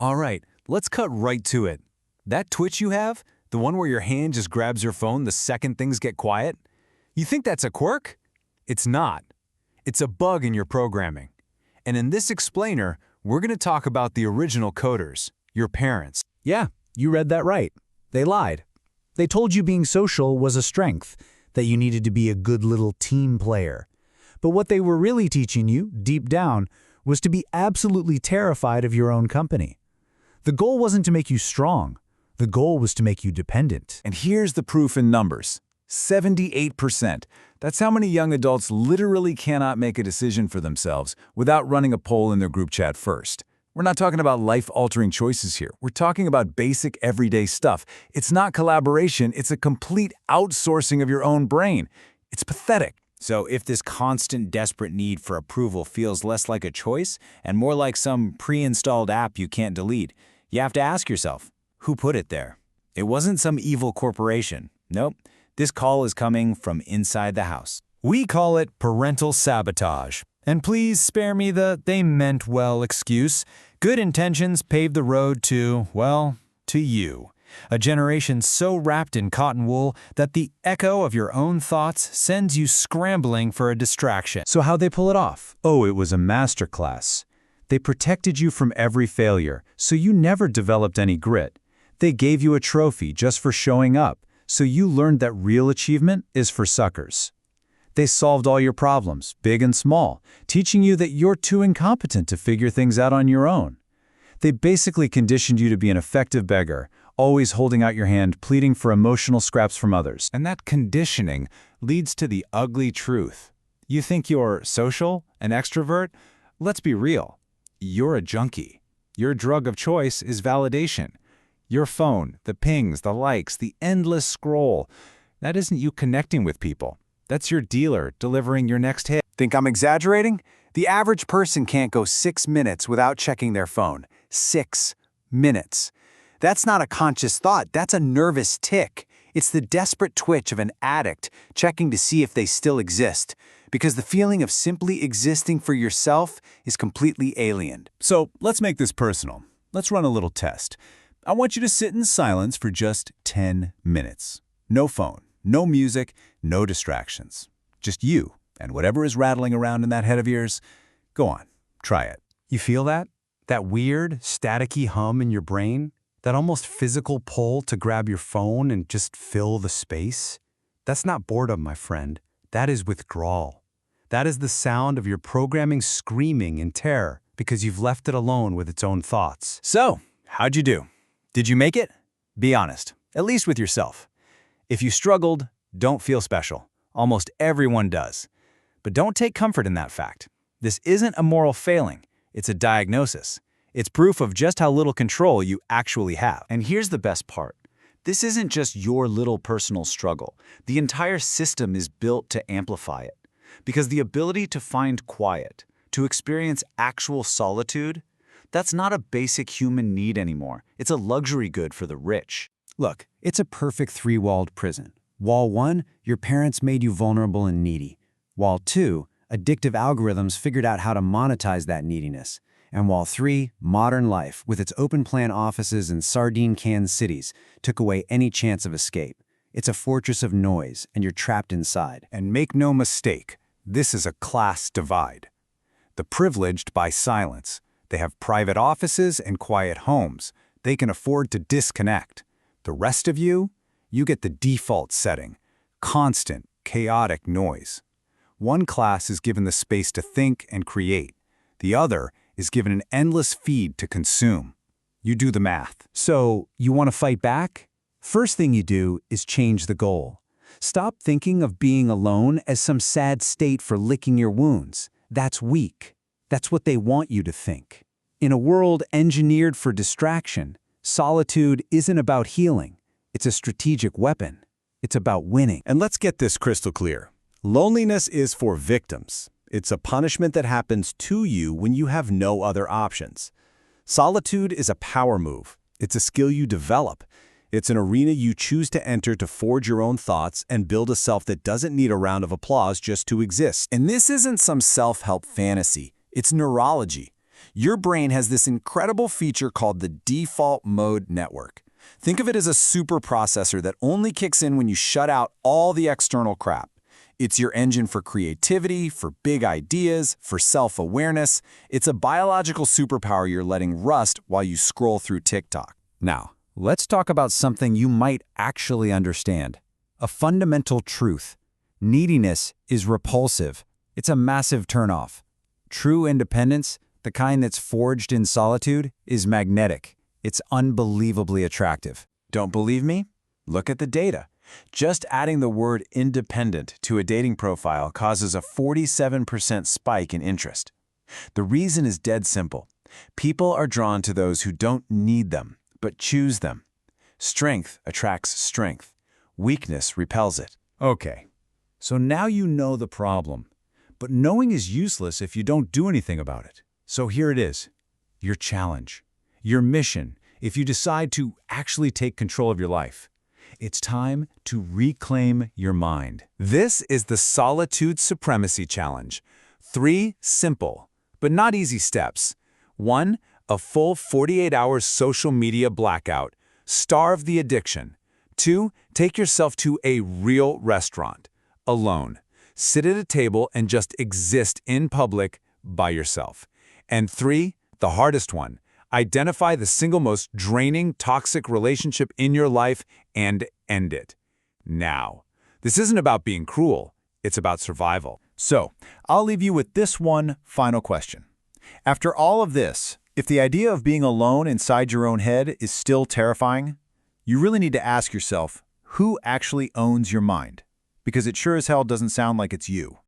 All right, let's cut right to it. That twitch you have, the one where your hand just grabs your phone the second things get quiet, you think that's a quirk? It's not. It's a bug in your programming. And in this explainer, we're going to talk about the original coders, your parents. Yeah, you read that right. They lied. They told you being social was a strength, that you needed to be a good little team player. But what they were really teaching you, deep down, was to be absolutely terrified of your own company. The goal wasn't to make you strong. The goal was to make you dependent. And here's the proof in numbers. 78%. That's how many young adults literally cannot make a decision for themselves without running a poll in their group chat first. We're not talking about life-altering choices here. We're talking about basic, everyday stuff. It's not collaboration. It's a complete outsourcing of your own brain. It's pathetic. So if this constant, desperate need for approval feels less like a choice and more like some pre-installed app you can't delete, you have to ask yourself, who put it there? It wasn't some evil corporation. Nope. This call is coming from inside the house. We call it parental sabotage. And please spare me the "they meant well" excuse. Good intentions paved the road to, well, to you. A generation so wrapped in cotton wool that the echo of your own thoughts sends you scrambling for a distraction. So how'd they pull it off? Oh, it was a masterclass. They protected you from every failure, so you never developed any grit. They gave you a trophy just for showing up, so you learned that real achievement is for suckers. They solved all your problems, big and small, teaching you that you're too incompetent to figure things out on your own. They basically conditioned you to be an effective beggar, always holding out your hand, pleading for emotional scraps from others. And that conditioning leads to the ugly truth. You think you're social, an extrovert? Let's be real. You're a junkie. Your drug of choice is validation. Your phone, the pings, the likes, the endless scroll. That isn't you connecting with people. That's your dealer delivering your next hit. Think I'm exaggerating? The average person can't go 6 minutes without checking their phone. 6 minutes. That's not a conscious thought, that's a nervous tick. It's the desperate twitch of an addict checking to see if they still exist, because the feeling of simply existing for yourself is completely alien. So let's make this personal. Let's run a little test. I want you to sit in silence for just 10 minutes. No phone, no music, no distractions. Just you and whatever is rattling around in that head of yours. Go on, try it. You feel that? That weird, staticky hum in your brain? That almost physical pull to grab your phone and just fill the space? That's not boredom, my friend. That is withdrawal. That is the sound of your programming screaming in terror because you've left it alone with its own thoughts. So, how'd you do? Did you make it? Be honest, at least with yourself. If you struggled, don't feel special. Almost everyone does. But don't take comfort in that fact. This isn't a moral failing. It's a diagnosis. It's proof of just how little control you actually have. And here's the best part. This isn't just your little personal struggle. The entire system is built to amplify it. Because the ability to find quiet, to experience actual solitude, that's not a basic human need anymore. It's a luxury good for the rich. Look, it's a perfect three-walled prison. Wall 1, your parents made you vulnerable and needy. Wall 2, addictive algorithms figured out how to monetize that neediness. And Wall 3, modern life, with its open-plan offices and sardine-can cities, took away any chance of escape. It's a fortress of noise, and you're trapped inside. And make no mistake, this is a class divide. The privileged buy silence. They have private offices and quiet homes. They can afford to disconnect. The rest of you, you get the default setting, constant, chaotic noise. One class is given the space to think and create. The other is given an endless feed to consume. You do the math. So, you want to fight back? First thing you do is change the goal. Stop thinking of being alone as some sad state for licking your wounds. That's weak. That's what they want you to think. In a world engineered for distraction, solitude isn't about healing. It's a strategic weapon. It's about winning. And let's get this crystal clear. Loneliness is for victims. It's a punishment that happens to you when you have no other options. Solitude is a power move. It's a skill you develop. It's an arena you choose to enter to forge your own thoughts and build a self that doesn't need a round of applause just to exist. And this isn't some self-help fantasy. It's neurology. Your brain has this incredible feature called the default mode network. Think of it as a super processor that only kicks in when you shut out all the external crap. It's your engine for creativity, for big ideas, for self-awareness. It's a biological superpower you're letting rust while you scroll through TikTok. Now, let's talk about something you might actually understand. A fundamental truth. Neediness is repulsive. It's a massive turnoff. True independence, the kind that's forged in solitude, is magnetic. It's unbelievably attractive. Don't believe me? Look at the data. Just adding the word independent to a dating profile causes a 47% spike in interest. The reason is dead simple. People are drawn to those who don't need them, but choose them. Strength attracts strength. Weakness repels it. Okay, so now you know the problem. But knowing is useless if you don't do anything about it. So here it is, your challenge, your mission, if you decide to actually take control of your life. It's time to reclaim your mind. This is the Solitude Supremacy Challenge. 3 simple, but not easy steps. 1. A full 48 hours social media blackout. Starve the addiction. 2. Take yourself to a real restaurant. Alone. Sit at a table and just exist in public by yourself. And 3. The hardest one. Identify the single most draining, toxic relationship in your life and end it. Now. This isn't about being cruel. It's about survival. So, I'll leave you with this one final question. After all of this, if the idea of being alone inside your own head is still terrifying, you really need to ask yourself, who actually owns your mind? Because it sure as hell doesn't sound like it's you.